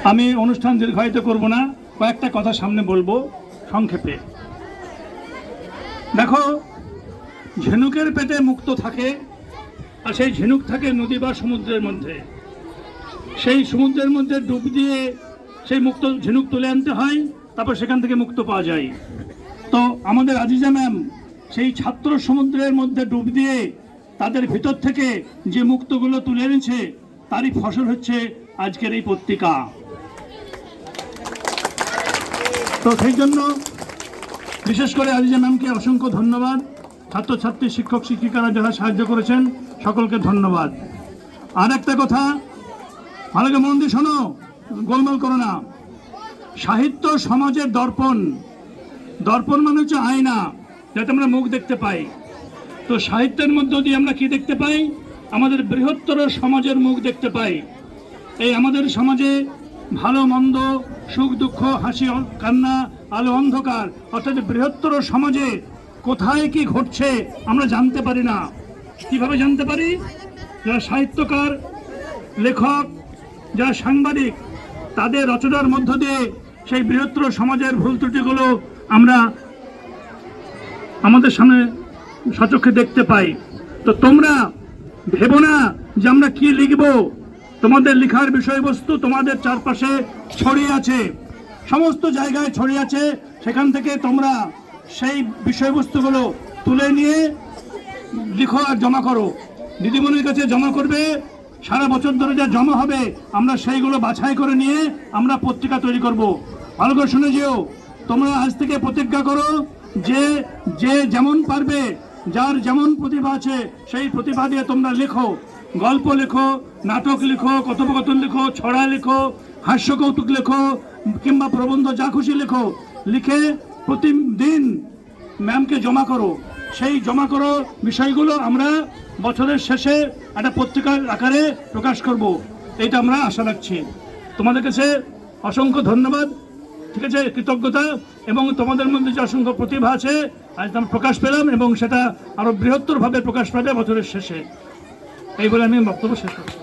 আমি অনুষ্ঠান দীর্ঘায়িত করব না, কয়েকটা কথা সামনে বলবো সংক্ষেপে। দেখো, ঝিনুকের পেটে মুক্ত থাকে, আর সেই ঝিনুক থাকে নদী বা সমুদ্রের মধ্যে। সেই সমুদ্রের মধ্যে ডুব দিয়ে সেই মুক্ত ঝিনুক তুলে আনতে হয়, তারপর সেখান থেকে মুক্ত পাওয়া যায়। তো আমাদের আজিজা ম্যাম সেই ছাত্র সমুদ্রের মধ্যে ডুব দিয়ে তাদের ভিতর থেকে যে মুক্তগুলো তুলে এনেছে, তারই ফসল হচ্ছে আজকের এই পত্রিকা। তো সেই জন্য বিশেষ করে আজিজা ম্যামকে অসংখ্য ধন্যবাদ। ছাত্রছাত্রী, শিক্ষক শিক্ষিকারা যারা সাহায্য করেছেন সকলকে ধন্যবাদ। আর একটা কথা ভালো করে মন দিয়ে শোনো, গোলমাল করো না। সাহিত্য সমাজের দর্পণ। দর্পণ মানে হচ্ছে আয়না, যাতে আমরা মুখ দেখতে পাই। তো সাহিত্যের মধ্য দিয়ে আমরা কি দেখতে পাই? আমাদের বৃহত্তর সমাজের মুখ দেখতে পাই। এই আমাদের সমাজে ভালো মন্দ, সুখ দুঃখ, হাসি কান্না, আলো অন্ধকার, অর্থাৎ বৃহত্তর সমাজে কোথায় কি ঘটছে আমরা জানতে পারি না। কিভাবে জানতে পারি? যারা সাহিত্যকার, লেখক, যারা সাংবাদিক, তাদের রচনার মধ্য দিয়ে সেই বৃহত্তর সমাজের ভুল ত্রুটিগুলো আমরা আমাদের সামনে সচক্ষে দেখতে পাই। তো তোমরা ভেবো না যে আমরা কি লিখব। তোমাদের লেখার বিষয়বস্তু তোমাদের চারপাশে ছড়িয়ে আছে, সমস্ত জায়গায় ছড়িয়ে আছে। সেখান থেকে তোমরা সেই বিষয়বস্তুগুলো তুলে নিয়ে লিখো আর জমা করো। দিদিমণির কাছে জমা করবে। সারা বছর ধরে যা জমা হবে আমরা সেইগুলো বাছাই করে নিয়ে আমরা পত্রিকা তৈরি করব। ভালো করে শুনে যেও, তোমরা আজ থেকে প্রতিজ্ঞা করো যে যে যেমন পারবে, যার যেমন প্রতিভা আছে সেই প্রতিভা দিয়ে তোমরা লেখো। গল্প লেখো, নাটক লেখো, কথোপকথন লেখো, ছড়া লেখো, হাস্য কৌতুক লেখো, কিংবা প্রবন্ধ, যা খুশি লেখো। লিখে প্রতিদিন ম্যামকে জমা করো। সেই জমা করো বিষয়গুলো আমরা বছরের শেষে একটা পত্রিকার আকারে প্রকাশ করব, এইটা আমরা আশা রাখছি। তোমাদের কাছে অসংখ্য ধন্যবাদ, ঠিক আছে, কৃতজ্ঞতা। এবং তোমাদের মধ্যে যে অসংখ্য প্রতিভা আছে আজ আমরা প্রকাশ পেলাম, এবং সেটা আরো বৃহত্তরভাবে প্রকাশ পাবে বছরের শেষে। এই বলে আমি বক্তব্য শেষ করছি।